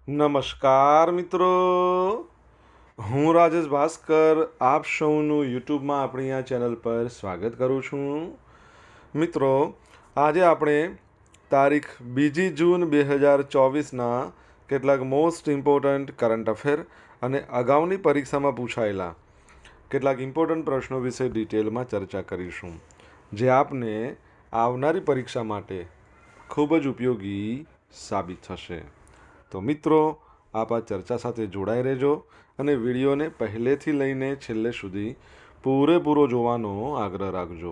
નમસ્કાર મિત્રો, હું રાજેશ ભાસ્કર આપ સૌનું યુટ્યુબમાં આપણી આ ચેનલ પર સ્વાગત કરું છું. મિત્રો, આજે આપણે તારીખ 2 જૂન 2024ના કેટલાક મોસ્ટ ઇમ્પોર્ટન્ટ કરંટ અફેર અને અગાઉની પરીક્ષામાં પૂછાયેલા કેટલાક ઇમ્પોર્ટન્ટ પ્રશ્નો વિશે ડિટેલમાં ચર્ચા કરીશું, જે આપને આવનારી પરીક્ષા માટે ખૂબ જ ઉપયોગી સાબિત થશે. તો મિત્રો, આપ આ ચર્ચા સાથે જોડાઈ રહેજો અને વિડીયોને પહેલેથી લઈને છેલ્લે સુધી પૂરેપૂરો જોવાનો આગ્રહ રાખજો.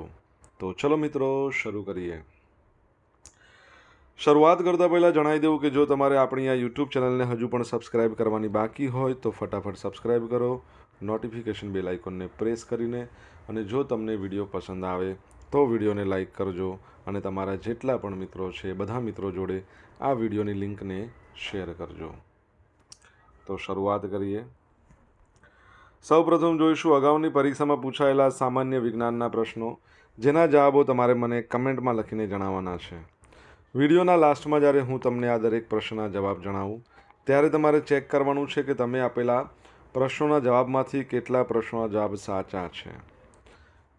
તો ચલો મિત્રો, શરૂ કરીએ. શરૂઆત કરતાં પહેલાં જણાવી દઉં કે જો તમારે આપણી આ યુટ્યુબ ચેનલને હજુ પણ સબસ્ક્રાઈબ કરવાની બાકી હોય તો ફટાફટ સબસ્ક્રાઈબ કરો, નોટિફિકેશન બેલ આઇકોનને પ્રેસ કરીને, અને જો તમને વિડીયો પસંદ આવે તો વિડીયોને લાઈક કરજો અને તમારા જેટલા પણ મિત્રો છે બધા મિત્રો જોડે આ વિડીયોની લિંકને શેર કરજો. તો શરૂઆત કરીએ. સૌપ્રથમ જોઈશું અગાઉની પરીક્ષામાં પૂછાયેલા સામાન્ય વિજ્ઞાનના પ્રશ્નો, જેના જવાબો તમારે મને કમેન્ટમાં લખીને જણાવવાના છે. વિડીયોના લાસ્ટમાં જ્યારે હું તમને આ દરેક પ્રશ્નના જવાબ જણાવું ત્યારે તમારે ચેક કરવાનું છે કે તમે આપેલા પ્રશ્નોના જવાબમાંથી કેટલા પ્રશ્નોના જવાબ સાચા છે.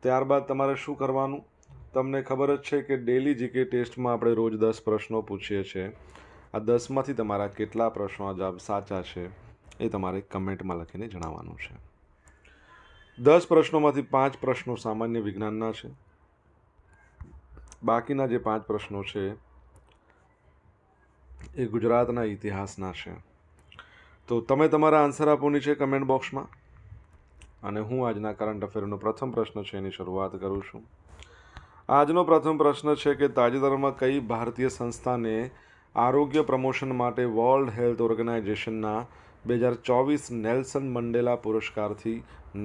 ત્યારબાદ તમારે શું કરવાનું, તમને ખબર જ છે કે ડેલી જીકે ટેસ્ટમાં આપણે રોજ 10 પ્રશ્નો પૂછીએ છીએ. આ 10માંથી તમારા કેટલા પ્રશ્નોના જવાબ સાચા છે એ તમારે કમેન્ટમાં લખીને જણાવવાનું છે. 10 પ્રશ્નોમાંથી 5 પ્રશ્નો સામાન્ય વિજ્ઞાનના છે. બાકીના જે 5 પ્રશ્નો છે એ ગુજરાતના ઇતિહાસના છે. તો તમે તમારા આન્સર આપવાની છે કમેન્ટ બોક્સમાં, અને હું આજના કરંટ અફેરનો પ્રથમ પ્રશ્ન છે એની શરૂઆત કરું છું. આજનો પ્રથમ પ્રશ્ન છે કે તાજેતરમાં કઈ ભારતીય સંસ્થાને આરોગ્ય પ્રમોશન માટે વર્લ્ડ હેલ્થ ઓર્ગેનાઇઝેશનના 2024 નેલ્સન મંડેલા પુરસ્કારથી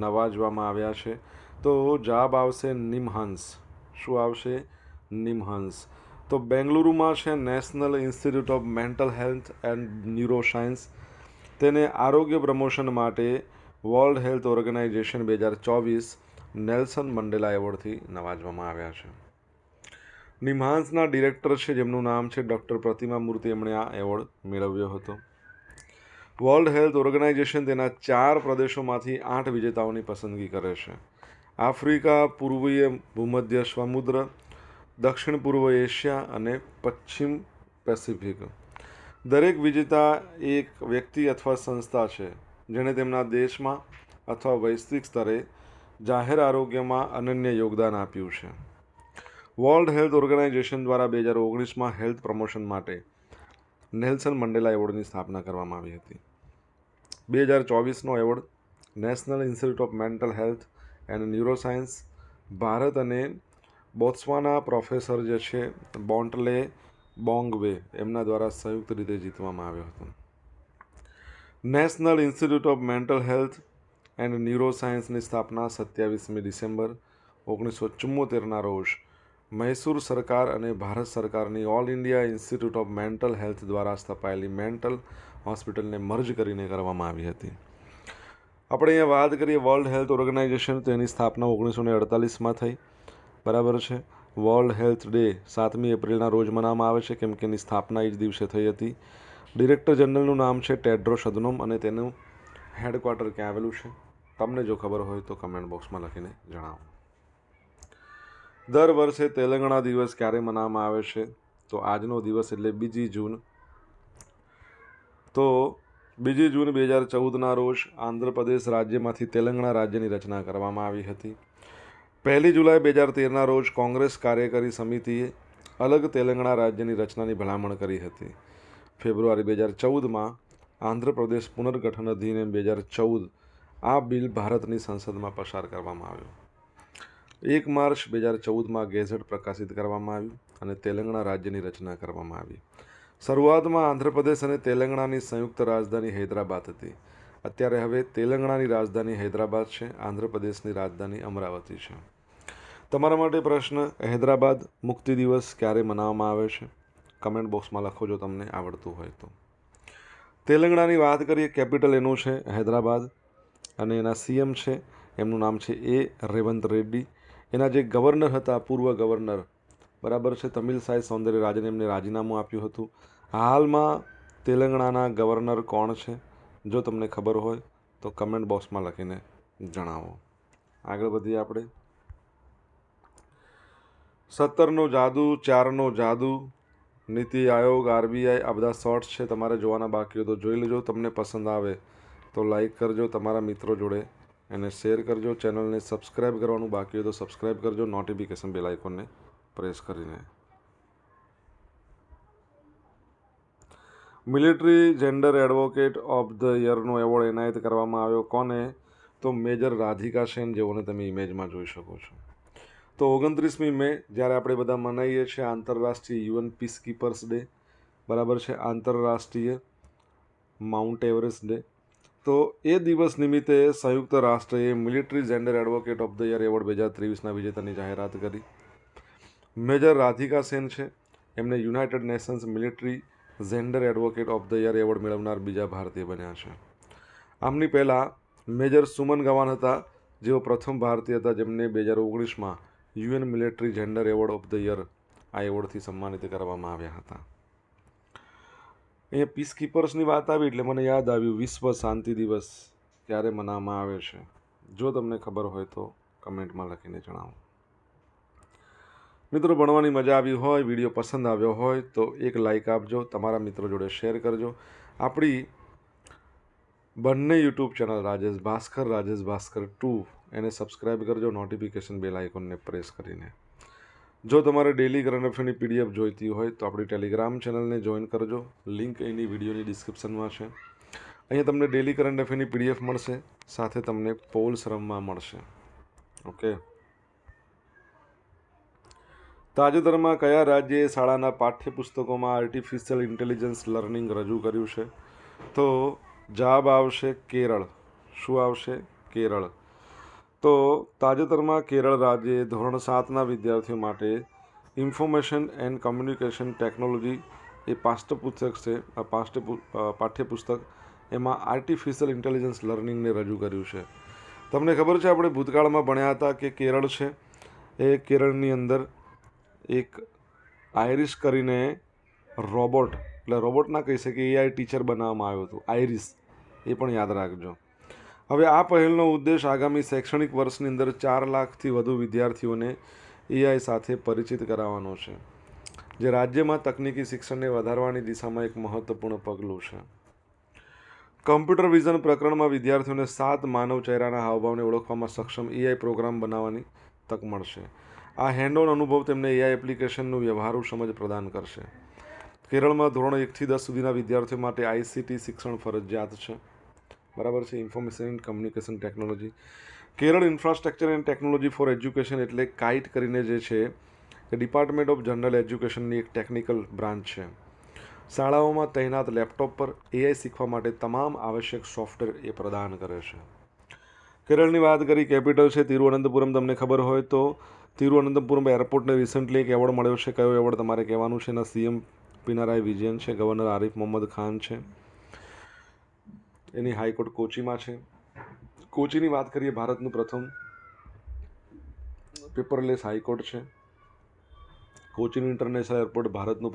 નવાજવામાં આવ્યા છે? તો જવાબ આવશે નિમહાન્સ. શું આવશે? નિમહાન્સ. તો બેંગલુરુમાં છે national institute of mental health and neuroscience. તેને આરોગ્ય પ્રમોશન માટે world health organization 2024 Nelson Mandela એવોર્ડથી નવાજવામાં આવ્યા છે. નિમહાન્સના ડિરેક્ટર છે જેમનું નામ છે ડૉક્ટર પ્રતિમા મૂર્તિ, એમણે આ એવોર્ડ મેળવ્યો હતો. વર્લ્ડ હેલ્થ ઓર્ગેનાઇઝેશન તેના 4 પ્રદેશોમાંથી 8 વિજેતાઓની પસંદગી કરે છે: આફ્રિકા, પૂર્વીય ભૂમધ્ય સમુદ્ર, દક્ષિણ પૂર્વ એશિયા અને પશ્ચિમ પેસિફિક. દરેક વિજેતા એક વ્યક્તિ અથવા સંસ્થા છે જેણે તેમના દેશમાં અથવા વૈશ્વિક સ્તરે જાહેર આરોગ્યમાં અનન્ય યોગદાન આપ્યું છે. વર્લ્ડ હેલ્થ ઓર્ગેનાઇઝેશન દ્વારા 2019માં હેલ્થ પ્રમોશન માટે નેલ્સન મંડેલા એવોર્ડની સ્થાપના કરવામાં આવી હતી. 2024નો award National institute of mental health and Neuroscience, Bharat અને બોત્સવાના પ્રોફેસર જે છે બોન્ટલે બોંગવે એમના દ્વારા સંયુક્ત રીતે જીતવામાં આવ્યો હતો. National institute of mental health and ન્યુરોસાયન્સની સ્થાપના 27મી ડિસેમ્બર 1974ના રોજ મૈસૂર સરકાર અને ભારત સરકારની all India institute of mental health દ્વારા સ્થપાયેલી મેન્ટલ હોસ્પિટલને મર્જ કરીને કરવામાં આવી હતી. આપણે અહીંયા વાત કરીએ વર્લ્ડ હેલ્થ ઓર્ગેનાઇઝેશન, તો એની સ્થાપના 1948માં થઈ. બરાબર છે. વર્લ્ડ હેલ્થ ડે 7મી એપ્રિલના રોજ મનાવવામાં આવે છે, કેમ કે એની સ્થાપના એ જ દિવસે થઈ હતી. ડિરેક્ટર જનરલનું નામ છે ટેડ્રોસ અધનોમ, અને તેનું હેડક્વાર્ટર ક્યાં આવેલું છે તમને જો ખબર હોય તો કમેન્ટ બોક્સમાં લખીને જણાવો. દર વર્ષે તેલંગાણા દિવસ ક્યારે મનાવવામાં આવે છે? તો આજનો દિવસ એટલે 2 જૂન. તો 2 જૂન 2014ના રોજ આંધ્રપ્રદેશ રાજ્યમાંથી તેલંગાણા રાજ્યની રચના કરવામાં આવી હતી. 1 જુલાઈ 2013ના રોજ કોંગ્રેસ કાર્યકારી સમિતિએ અલગ તેલંગાણા રાજ્યની રચનાની ભલામણ કરી હતી. ફેબ્રુઆરી 2014માં આંધ્રપ્રદેશ પુનર્ગઠન અધિનિયમ 2014 આ બિલ ભારતની સંસદમાં પસાર કરવામાં આવ્યો. 1 માર્ચ 2014માં ગેઝેટ પ્રકાશિત કરવામાં આવ્યું અને તેલંગાણા રાજ્યની રચના કરવામાં આવી. શરૂઆતમાં આંધ્રપ્રદેશ અને તેલંગાણાની સંયુક્ત રાજધાની હૈદરાબાદ હતી. અત્યારે હવે તેલંગાણાની રાજધાની હૈદરાબાદ છે, આંધ્રપ્રદેશની રાજધાની અમરાવતી છે. તમારા માટે પ્રશ્ન: હૈદરાબાદ મુક્તિ દિવસ ક્યારે મનાવવામાં આવે છે? કમેન્ટ બોક્સમાં લખો જો તમને આવડતું હોય તો. તેલંગાણાની વાત કરીએ, કેપિટલ એનું છે હૈદરાબાદ, અને એના સીએમ છે એમનું નામ છે રેવંત રેડ્ડી. એના જે ગવર્નર હતા, પૂર્વ ગવર્નર, બરાબર છે, તમિલસાઈ સૌંદર્યરાજન, એમને રાજીનામું આપ્યું હતું. હાલમાં તેલંગાણાના ગવર્નર કોણ છે? જો તમને ખબર હોય તો કમેન્ટ બોક્સમાં લખીને જણાવો. આગળ વધીએ આપણે. 17નો જાદુ, 4નો જાદુ, નીતિ આયોગ, આરબીઆઈ, આ બધા શોર્ટ્સ છે, તમારે જોવાના બાકી હોય તો જોઈ લેજો. તમને પસંદ આવે તો લાઈક કરજો, તમારા મિત્રો જોડે એને શેર કરજો. ચેનલને સબસ્ક્રાઈબ કરવાનું બાકી હોય તો સબસ્ક્રાઈબ કરજો, નોટિફિકેશન બેલ આઇકોનને પ્રેસ કરીને. Military gender advocate of the યરનો એવોર્ડ એનાયત કરવામાં આવ્યો કોને? તો મેજર રાધિકા સેન, જેઓને તમે ઇમેજમાં જોઈ શકો છો. તો 29મી મે જ્યારે આપણે બધા મનાવીએ છીએ આંતરરાષ્ટ્રીય યુએન પીસ કીપર્સ ડે, બરાબર છે, આંતરરાષ્ટ્રીય માઉન્ટ એવરેસ્ટ ડે. તો એ દિવસ નિમિત્તે સંયુક્ત રાષ્ટ્રએ military gender advocate of the year award 2023ના વિજેતાની જાહેરાત કરી. મેજર રાધિકા સેન છે, એમને United Nations military gender advocate of the year award મેળવનાર બીજા ભારતીય બન્યા છે. આમની પહેલાં મેજર સુમન ગવાન હતા, જેઓ પ્રથમ ભારતીય હતા જેમને 2019માં UN military gender award of the year આ એવોર્ડથી સન્માનિત કરવામાં આવ્યા હતા. અહીંયા પીસ કીપર્સની વાત આવી એટલે મને યાદ આવ્યું વિશ્વ શાંતિ દિવસ ક્યારે મનાવવામાં આવે છે. જો તમને ખબર હોય તો કમેન્ટમાં લખીને જણાવો. મિત્રો, ભણવાની મજા આવી હોય, વિડીયો પસંદ આવ્યો હોય તો એક લાઈક આપજો, તમારા મિત્રો જોડે શેર કરજો. આપણી બંને યુટ્યુબ ચેનલ રાજેશ ભાસ્કર 2 એને સબસ્ક્રાઈબ કરજો, નોટિફિકેશન બેલ આઇકોનને પ્રેસ કરીને. જો તમારે ડેલી કરંટ અફેરની પીડીએફ જોઈતી હોય તો આપણી ટેલિગ્રામ ચેનલને જોઈન કરજો, લિંક એની વિડીયોની ડિસ્ક્રિપ્શનમાં છે. અહીંયા તમને ડેલી કરંટ અફેરની પીડીએફ મળશે, સાથે તમને પોલ્સ રમવા મળશે. ઓકે. તાજેતરમાં કયા રાજ્યએ શાળાના પાઠ્યપુસ્તકોમાં આર્ટિફિશિયલ ઇન્ટેલિજન્સ લર્નિંગ રજૂ કર્યું છે? તો જવાબ આવશે કેરળ. શું આવશે? કેરળ. તો તાજેતરમાં કેરળ રાજ્યે ધોરણ 7ના વિદ્યાર્થીઓ માટે ઇન્ફોર્મેશન એન્ડ કમ્યુનિકેશન ટેકનોલોજી એ પાઠ્યપુસ્તક છે, પાઠ્યપુસ્તક એમાં આર્ટિફિશિયલ ઇન્ટેલિજન્સ લર્નિંગને રજૂ કર્યું છે. તમને ખબર છે, આપણે ભૂતકાળમાં ભણ્યા હતા કે કેરળ છે એ કેરળની અંદર એક આઈરિસ કરીને રોબોટ, એટલે રોબોટ ના કહી શકીએ, એઆઈ ટીચર બનાવવામાં આવ્યું હતું, આઈરિસ, એ પણ યાદ રાખજો. હવે આ પહેલનો ઉદ્દેશ આગામી શૈક્ષણિક વર્ષની અંદર 4 લાખથી વધુ વિદ્યાર્થીઓને એઆઈ સાથે પરિચિત કરાવવાનો છે, જે રાજ્યમાં તકનીકી શિક્ષણને વધારવાની દિશામાં એક મહત્વપૂર્ણ પગલું છે. કમ્પ્યુટર વિઝન પ્રકરણમાં વિદ્યાર્થીઓને 7 માનવ ચહેરાના હાવભાવને ઓળખવામાં સક્ષમ એઆઈ પ્રોગ્રામ બનાવવાની તક મળશે. આ હેન્ડ ઓન અનુભવ તેમને એઆઈ એપ્લિકેશનનું વ્યવહારુ સમજ પ્રદાન કરશે. કેરળમાં ધોરણ 1થી 10 સુધીના વિદ્યાર્થીઓ માટે આઈસીટી શિક્ષણ ફરજિયાત છે, બરાબર છે, information and communication technology. Kerala infrastructure and technology for education એટલે કાઇટ કરીને જે છે એ ડિપાર્ટમેન્ટ ઓફ જનરલ એજ્યુકેશનની એક ટેકનિકલ બ્રાન્ચ છે. શાળાઓમાં તૈનાત લેપટોપ પર એઆઈ શીખવા માટે તમામ આવશ્યક સોફ્ટવેર એ પ્રદાન કરે છે. કેરળની વાત કરી, કેપિટલ છે તિરુવનંતપુરમ. તમને ખબર હોય તો તિરુવનંતપુરમ એરપોર્ટને રિસન્ટલી એક એવોર્ડ મળ્યો છે. કયો એવોર્ડ તમારે કહેવાનું છે? એના સીએમ પિનારાઈ વિજયન છે, ગવર્નર આરિફ મોહમ્મદ ખાન છે, એની હાઈકોર્ટ કોચીમાં છે. કોચીની વાત કરીએ, ભારતનું પ્રથમ પેપરલેસ હાઈકોર્ટ છે. કોચીન ઇન્ટરનેશનલ એરપોર્ટ ભારતનું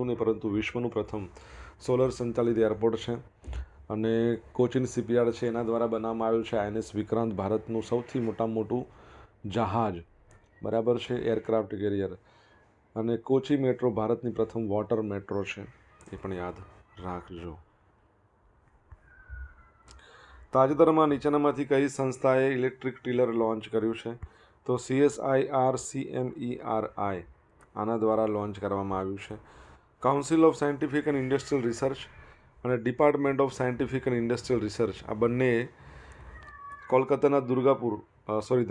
નહીં પરંતુ વિશ્વનું પ્રથમ સોલર સંચાલિત એરપોર્ટ છે. અને કોચીન શિપયાર્ડ છે, એના દ્વારા બનાવવામાં આવ્યું છે આઈએનએસ વિક્રાંત, ભારતનું સૌથી મોટું જહાજ, બરાબર છે, એરક્રાફ્ટ કેરિયર. અને કોચી મેટ્રો ભારતની પ્રથમ વોટર મેટ્રો છે, એ પણ યાદ રાખજો. તાજેતરમાં નીચેનામાંથી કઈ સંસ્થાએ ઇલેક્ટ્રિક ટીલર લોન્ચ કર્યું છે? તો CSIR-CMERI આના દ્વારા લોન્ચ કરવામાં આવ્યું છે. Council of scientific and industrial research અને department of scientific and industrial research આ બંને કોલકાતાના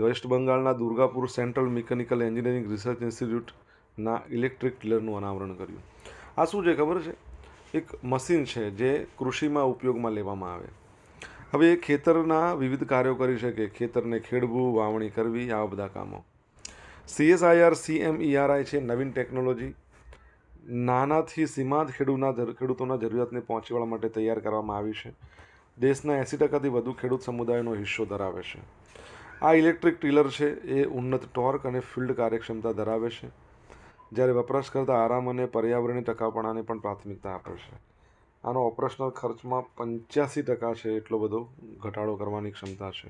વેસ્ટ બંગાળના Durgapur central mechanical engineering research ઇન્સ્ટિટ્યૂટના ઇલેક્ટ્રિક ટીલરનું અનાવરણ કર્યું. આ શું છે ખબર છે? એક મશીન છે જે કૃષિમાં ઉપયોગમાં લેવામાં આવે. હવે એ ખેતરના વિવિધ કાર્યો કરી શકે, ખેતરને ખેડવું, વાવણી કરવી, આવા બધા કામો. CSIR-CMERI છે નવીન ટેકનોલોજી, નાનાથી સીમાંત ખેડૂતોના જરૂરિયાતને પહોંચી વળવા માટે તૈયાર કરવામાં આવી છે. દેશના 80%થી વધુ ખેડૂત સમુદાયનો હિસ્સો ધરાવે છે. આ ઇલેક્ટ્રિક ટીલર છે એ ઉન્નત ટોર્ક અને ફિલ્ડ કાર્યક્ષમતા ધરાવે છે, જ્યારે વપરાશકર્તા આરામ અને પર્યાવરણીય ટકાઉપણાને પણ પ્રાથમિકતા આપે છે. આનો ઓપરેશનલ ખર્ચમાં 85% છે, એટલો બધો ઘટાડો કરવાની ક્ષમતા છે.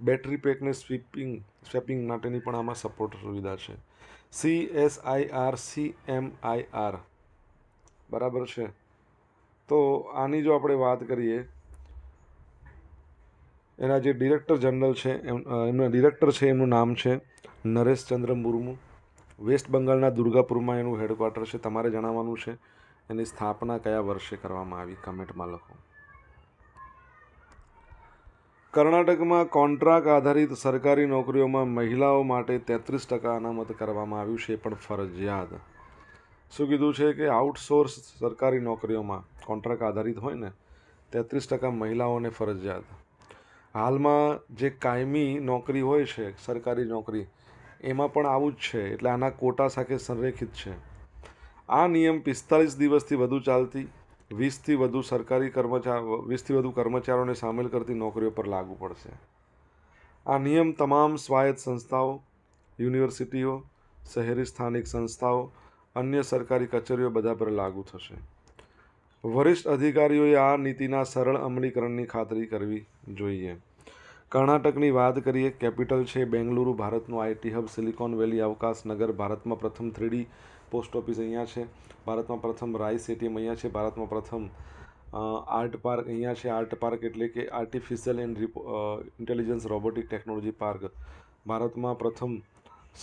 બેટરી પેકને સ્વેપિંગ માટેની પણ આમાં સપોર્ટ સુવિધા છે. CSIR બરાબર છે. તો આની જો આપણે વાત કરીએ, એના જે ડિરેક્ટર જનરલ છે એમના ડિરેક્ટર છે એમનું નામ છે નરેશ ચંદ્ર મુર્મુ. વેસ્ટ બંગાળના દુર્ગાપુરમાં એનું હેડક્વાર્ટર છે. તમારે જણાવવાનું છે એની સ્થાપના કયા વર્ષે કરવામાં આવી, કમેન્ટમાં લખો. કર્ણાટકમાં કોન્ટ્રાક્ટ આધારિત સરકારી નોકરીઓમાં મહિલાઓ માટે 33% અનામત કરવામાં આવ્યું છે, પણ ફરજિયાત. શું કીધું છે કે આઉટસોર્સ સરકારી નોકરીઓમાં કોન્ટ્રાક્ટ આધારિત હોય ને 33% મહિલાઓને ફરજિયાત. હાલમાં જે કાયમી નોકરી હોય છે સરકારી નોકરી, એમાં પણ આવું જ છે, એટલે આના કોટા સાથે સંરેખિત છે. આ નિયમ 45 દિવસથી વધુ ચાલતી 20થી વધુ કર્મચારીઓને સામેલ કરતી નોકરીઓ પર લાગુ પડશે. આ નિયમ તમામ સ્વાયત્ત સંસ્થાઓ, યુનિવર્સિટીઓ, શહેરી સ્થાનિક સંસ્થાઓ, અન્ય સરકારી કચેરીઓ બધા પર લાગુ થશે. વરિષ્ઠ અધિકારીઓએ આ નીતિના સરળ અમલીકરણની ખાતરી કરવી જોઈએ. કર્ણાટકની વાત કરીએ, કેપિટલ છે બેંગલુરુ, ભારતનું આઈટી હબ, સિલિકોન વેલી અવકાશ નગર, ભારતમાં પ્રથમ 3D પોસ્ટ ઓફિસ અહીંયા છે, ભારતમાં પ્રથમ રાઈસ એટીએમ અહીંયા છે, ભારતમાં પ્રથમ આર્ટ પાર્ક અહીંયા છે. આર્ટ પાર્ક એટલે કે artificial and intelligence robotic technology park. ભારતમાં પ્રથમ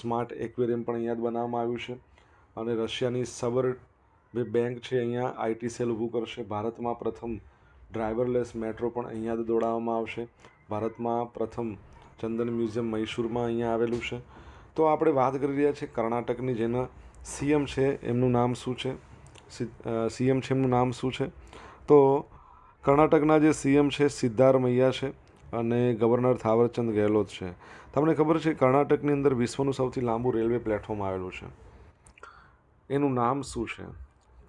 સ્માર્ટ એક્વેરિયમ પણ અહીંયા જ બનાવવામાં આવ્યું છે. અને રશિયાની સબર બેંક છે અહીંયા આઈટી સેલ ઊભું કરશે. ભારતમાં પ્રથમ ડ્રાઈવરલેસ મેટ્રો પણ અહીંયા જ દોડાવવામાં આવશે. ભારતમાં પ્રથમ ચંદન મ્યુઝિયમ મૈસૂરમાં અહીંયા આવેલું છે. તો આપણે વાત કરી રહ્યા છીએ કર્ણાટકની, જેના સીએમ છે એમનું નામ શું છે. તો કર્ણાટકના જે સીએમ છે સિદ્ધારમૈયા છે અને ગવર્નર થાવરચંદ ગેહલોત છે. તમને ખબર છે કર્ણાટકની અંદર વિશ્વનું સૌથી લાંબુ રેલવે પ્લેટફોર્મ આવેલું છે. એનું નામ શું છે?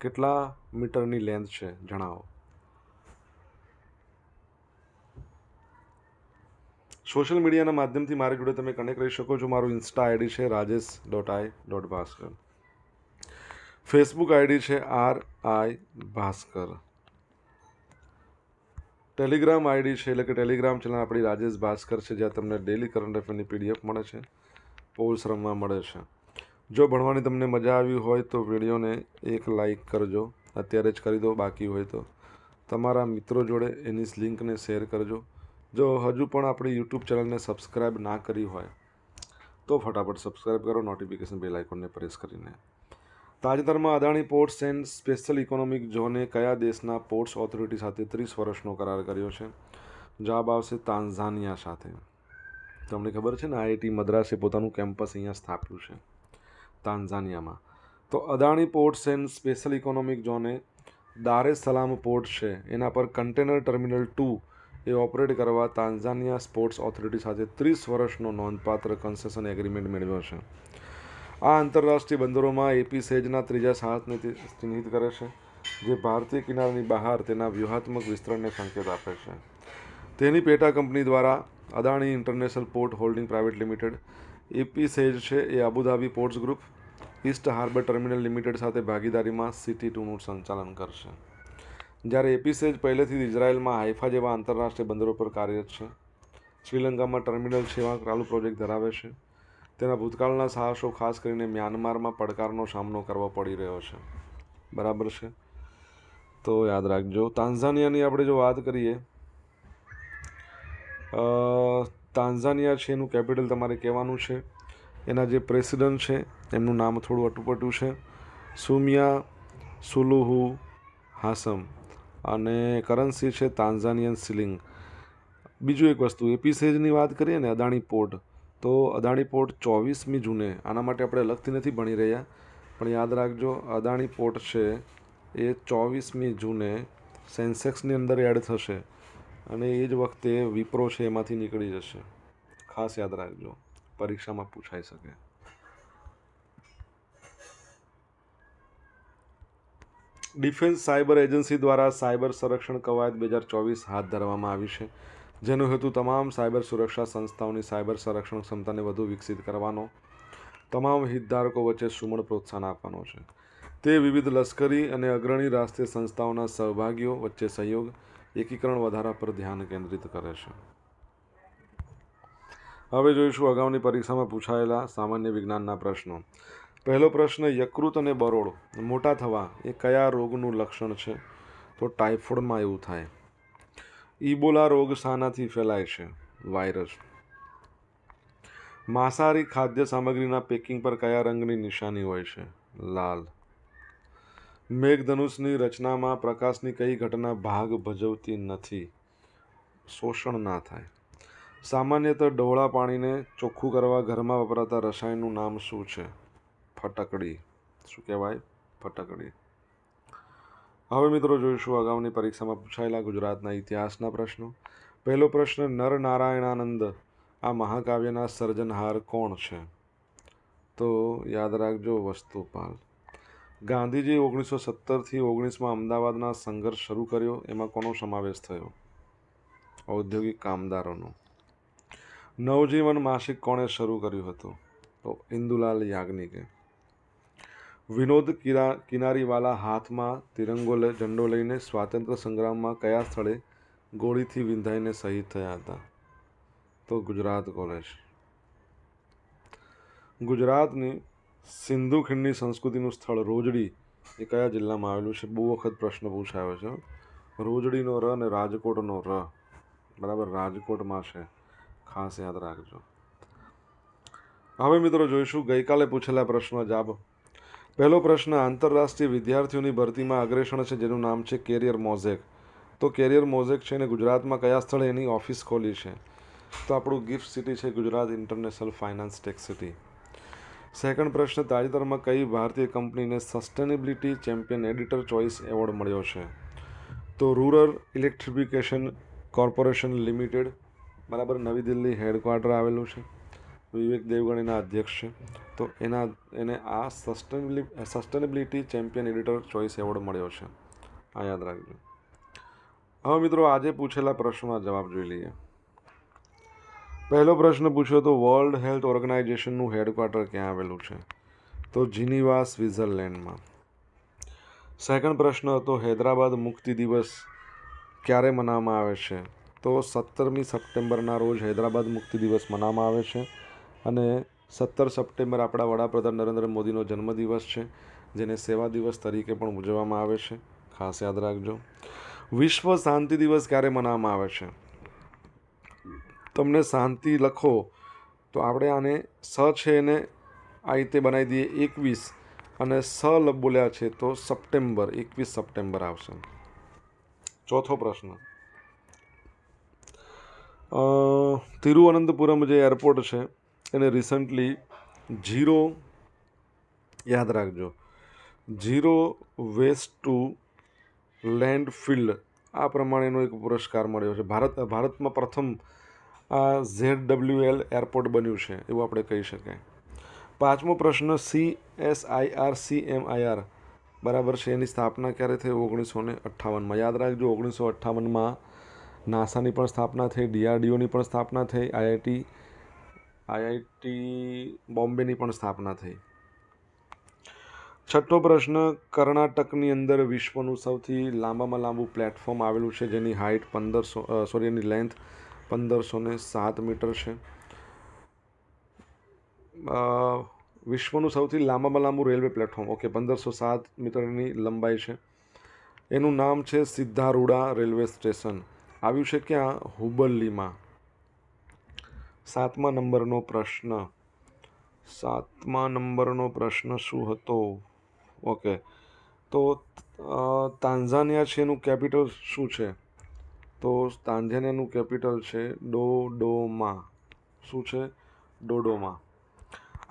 કેટલા મીટરની લેન્થ છે? જણાવો. સોશિયલ મીડિયાના માધ્યમથી મારી જોડે તમે કનેક્ટ કરી શકો છો. મારું ઇન્સ્ટા આઈડી છે rajesh.i.bhaskar. ફેસબુક આઈડી છે RI ભાસ્કર. ટેલિગ્રામ આઈડી છે, એટલે કે ટેલિગ્રામ ચેનલ આપણી રાજેશ ભાસ્કર છે, જ્યાં તમને ડેલી કરંટ અફેરની PDF મળે છે, પોલ્સ રમવા મળે છે. જો ભણવાની તમને મજા આવી હોય તો વિડીયોને એક લાઈક કરજો, અત્યારે જ કરી દો. બાકી હોય તો તમારા મિત્રો જોડે એની લિંકને શેર કરજો. જો હજુ પણ આપણી યુટ્યુબ ચેનલને સબસ્ક્રાઈબ ના કરી હોય તો ફટાફટ સબસ્ક્રાઈબ કરો, નોટિફિકેશન બેલ આઇકોનને પ્રેસ કરીને. તાજેતરમાં Adani ports and special economic ઝોને કયા દેશના પોર્ટ્સ ઓથોરિટી સાથે 30 વર્ષનો કરાર કર્યો છે? જવાબ આવશે તાન્ઝાનિયા સાથે. તમને ખબર છે ને IIT મદ્રાસે પોતાનું કેમ્પસ અહીંયા સ્થાપ્યું છે તાન્ઝાનિયામાં. તો Adani ports and special economic ઝોને દાર એસ સલામ પોર્ટ છે એના પર કન્ટેનર ટર્મિનલ 2 એ ઓપરેટ કરવા તાન્ઝાનિયા સ્પોર્ટ્સ ઓથોરિટી સાથે 30 વર્ષનો નોંધપાત્ર કન્સેશન એગ્રીમેન્ટ મેળવ્યો છે. આ આંતરરાષ્ટ્રીય બંદરોમાં એપીસેજના ત્રીજા સાહસને ચિહ્નિત કરે છે, જે ભારતીય કિનારાની બહાર તેના વ્યૂહાત્મક વિસ્તરણને સંકેત આપે છે. તેની પેટા કંપની દ્વારા Adani international port holding private limited APSEZ છે એ Abu Dhabi ports group east harbour terminal limited સાથે ભાગીદારીમાં CT2નું સંચાલન કરશે. જ્યારે એપીસેજ પહેલેથી ઇઝરાયલમાં હાઇફા જેવા આંતરરાષ્ટ્રીય બંદરો પર કાર્યરત છે. શ્રીલંકામાં ટર્મિનલ સેવા ચાલુ પ્રોજેક્ટ ધરાવે છે. તેના ભૂતકાળના સાહસો ખાસ કરીને મ્યાનમારમાં પડકારનો સામનો કરવો પડી રહ્યો છે. બરાબર છે, તો યાદ રાખજો. તાન્ઝાનિયાની આપણે જો વાત કરીએ, તાન્ઝાનિયા છે એનું કેપિટલ તમારે કહેવાનું છે. એના જે પ્રેસિડન્ટ છે એમનું નામ થોડું અટુપટું છે, સુમિયા સુલુહુ હાસમ, અને કરન્સી છે તાન્ઝાનિયન સિલિંગ. બીજું એક વસ્તુ, એપીસેજની વાત કરીએ ને, અદાણી પોર્ટ, તો અદાણી પોર્ટ 24મી જૂને, આના માટે આપણે અલગથી નથી ભણી રહ્યા, પણ યાદ રાખજો અદાણી પોર્ટ છે એ 24મી જૂને સેન્સેક્સની અંદર એડ થશે અને એ જ વખતે વિપ્રો છે એમાંથી નીકળી જશે. ખાસ યાદ રાખજો, પરીક્ષામાં પૂછાઈ શકે. ડિફેન્સ સાયબર એજન્સી દ્વારા સાયબર સંરક્ષણ કવાયત 2024 હાથ ધરવામાં આવી છે, જેનો હેતુ તમામ સાયબર સુરક્ષા સંસ્થાઓની સાયબર સંરક્ષણ ક્ષમતાને વધુ વિકસિત કરવાનો, તમામ હિતધારકો વચ્ચે સુમેળ પ્રોત્સાહન આપવાનો છે. તે વિવિધ લશ્કરી અને અગ્રણી રાષ્ટ્રીય સંસ્થાઓના સહભાગીઓ વચ્ચે સહયોગ એકીકરણ વધારા પર ધ્યાન કેન્દ્રિત કરે છે. હવે જોઈશું અગાઉની પરીક્ષામાં પૂછાયેલા સામાન્ય વિજ્ઞાનના પ્રશ્નો. પહેલો પ્રશ્ન, યકૃત અને બરોળ મોટા થવા એ કયા રોગનું લક્ષણ છે? તો ટાઇફોઇડમાં એવું થાય. ઇબોલા રોગ શાનાથી ફેલાય છે? વાયરસ. માંસાહારી ખાદ્ય સામગ્રીના પેકિંગ પર કયા રંગની નિશાની હોય છે? લાલ. મેઘધનુષની રચનામાં પ્રકાશની કઈ ઘટના ભાગ ભજવતી નથી? શોષણ ના થાય. સામાન્યતઃ ડહોળા પાણીને ચોખ્ખું કરવા ઘરમાં વપરાતા રસાયણનું નામ શું છે? ફટકડી. શું કહેવાય? ફટકડી. હવે મિત્રો જોઈશું અગાઉની પરીક્ષામાં પૂછાયેલા ગુજરાતના ઇતિહાસના પ્રશ્નો. પહેલો પ્રશ્ન, નરનારાયણાનંદ આ મહાકાવ્યના સર્જનહાર કોણ છે? તો યાદ રાખજો, વસ્તુપાલ. ગાંધીજી 1917થી 19માં અમદાવાદના સંઘર્ષ શરૂ કર્યો, એમાં કોનો સમાવેશ થયો? ઔદ્યોગિક કામદારોનો. નવજીવન માસિક કોણે શરૂ કર્યું હતું? તો ઇન્દુલાલ યાજ્ઞિકે. વિનોદ કિનારીવાલા હાથમાં તિરંગો ઝંડો લઈને સ્વાતંત્ર્ય સંગ્રામમાં કયા સ્થળે ગોળીથી વિંધાઈને શહીદ થયા હતા? તો ગુજરાત કોલેજ. ગુજરાતની સિંધુ ખીણની સંસ્કૃતિનું સ્થળ રોજડી એ કયા જિલ્લામાં આવેલું છે? બહુ વખત પ્રશ્ન પૂછાયો છે. રોજડીનો ર અને રાજકોટનો ર, બરાબર, રાજકોટમાં છે, ખાસ યાદ રાખજો. હવે મિત્રો જોઈશું ગઈકાલે પૂછેલા પ્રશ્નો જવાબ. પહેલો પ્રશ્ન, આંતરરાષ્ટ્રીય વિદ્યાર્થીઓની ભરતીમાં અગ્રેસર છે જેનું નામ છે કેરિયર મોઝેક. તો કેરિયર મોઝેક છે ને ગુજરાતમાં કયા સ્થળે એની ઓફિસ ખોલી છે? તો આપણું ગિફ્ટ સિટી છે Gujarat international finance tech city. Second પ્રશ્ન, તાજેતરમાં કઈ ભારતીય કંપનીને sustainability champion editor choice award મળ્યો છે? તો રૂરલ ઇલેક્ટ્રિફિકેશન કોર્પોરેશન લિમિટેડ, બરાબર, નવી દિલ્હી હેડક્વાર્ટર આવેલું છે. વિવેક દેવગણ એના અધ્યક્ષ છે. તો એને આ sustainability champion editor choice award મળ્યો છે. આ યાદ રાખજો. હવે મિત્રો આજે પૂછેલા પ્રશ્નોના જવાબ જોઈ લઈએ. પહેલો પ્રશ્ન પૂછ્યો તો વર્લ્ડ હેલ્થ ઓર્ગેનાઇઝેશનનું હેડક્વાર્ટર ક્યાં આવેલું છે? તો જીનીવા, સ્વિટ્ઝરલેન્ડમાં. સેકન્ડ પ્રશ્ન હતો હૈદરાબાદ મુક્તિ દિવસ ક્યારે મનાવવામાં આવે છે? તો 17મી સપ્ટેમ્બરના રોજ હૈદરાબાદ મુક્તિ દિવસ મનાવવામાં આવે છે. અને 17 સપ્ટેમ્બર આપણા વડાપ્રધાન નરેન્દ્ર મોદીનો જન્મદિવસ છે, જેને સેવા દિવસ તરીકે પણ ઉજવવામાં આવે છે, ખાસ યાદ રાખજો. વિશ્વ શાંતિ દિવસ ક્યારે મનાવવામાં આવે છે? તમને શાંતિ લખો તો આપણે આને સ છે એને આ રીતે બનાવી દઈએ 21 અને સ બોલ્યા છે તો સપ્ટેમ્બર, 21 સપ્ટેમ્બર આવશે. ચોથો પ્રશ્ન, તિરુવનંતપુરમ જે એરપોર્ટ છે એને રિસન્ટલી યાદ રાખજો, ઝીરો વેસ્ટ ટુ લેન્ડફિલ્ડ આ પ્રમાણેનો એક પુરસ્કાર મળ્યો છે. ભારતમાં પ્રથમ આ ZWL એરપોર્ટ બન્યું છે એવું આપણે કહી શકાય. પાંચમો પ્રશ્ન, CSIR બરાબર છે, એની સ્થાપના ક્યારે થઈ? 1958માં. યાદ રાખજો, 1958માં નાસાની પણ સ્થાપના થઈ, DRDOની પણ સ્થાપના થઈ, IIT બોમ્બેની પણ સ્થાપના થઈ. છઠ્ઠો પ્રશ્ન, કર્ણાટકની અંદર વિશ્વનું સૌથી લાંબામાં લાંબુ પ્લેટફોર્મ આવેલું છે જેની હાઇટ એની લેન્થ 1507 મીટર છે. વિશ્વનું સૌથી લાંબામાં લાંબુ રેલવે પ્લેટફોર્મ, ઓકે, 1507 મીટરની લંબાઈ છે. એનું નામ છે સિદ્ધારૂડા રેલવે સ્ટેશન. આવ્યું છે ક્યાં? હુબલ્લીમાં. સાતમા નંબરનો પ્રશ્ન શું હતો? ઓકે, તો તાંઝાનિયા છે એનું કેપિટલ શું છે? તો તાંઝાનિયાનું કેપિટલ છે ડોડોમા. શું છે? ડોડોમા.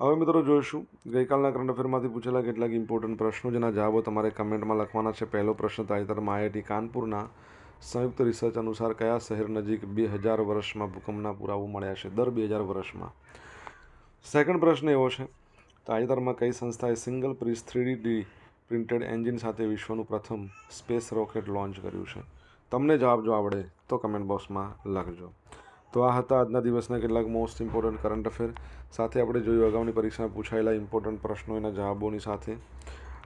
હવે મિત્રો જોઈશું ગઈકાલના કરંટ અફેરમાંથી પૂછેલા કેટલાક ઇમ્પોર્ટન્ટ પ્રશ્નો જેના જવાબો તમારે કમેન્ટમાં લખવાના છે. પહેલો પ્રશ્ન, તાજેતરમાં IIT કાનપુરના સંયુક્ત રિસર્ચ અનુસાર કયા શહેર નજીક 2000 વર્ષમાં ભૂકંપના પુરાવો મળ્યા છે? દર 2000 વર્ષમાં. સેકન્ડ પ્રશ્ન એવો છે, તાજેતરમાં કઈ સંસ્થાએ single piece 3D printed engine સાથે વિશ્વનું પ્રથમ સ્પેસ રોકેટ લોન્ચ કર્યું છે? તમને જવાબ જો આવડે તો કમેન્ટ બોક્સમાં લખજો. તો આ હતા આજના દિવસના કેટલાક મોસ્ટ ઇમ્પોર્ટન્ટ કરંટ અફેર. સાથે આપણે જોયું અગાઉની પરીક્ષામાં પૂછાયેલા ઇમ્પોર્ટન્ટ પ્રશ્નો એના જવાબોની સાથે.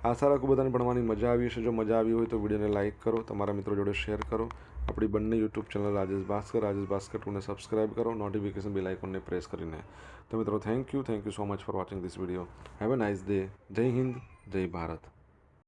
આશા રાખું બધાને ભણવાની મજા આવી હશે. જો મજા આવી હોય તો વિડીયોને લાઇક કરો, તમારા મિત્રો જોડે શેર કરો. આપણી બંને યુટ્યુબ ચેનલ રાજેશ ભાસ્કર 2ને સબસ્ક્રાઇબ કરો, નોટિફિકેશન બેલ આઇકોનને પ્રેસ કરીને. તો મિત્રો thank you so much for watching this video. Have a nice day. જય હિન્દ, જય ભારત.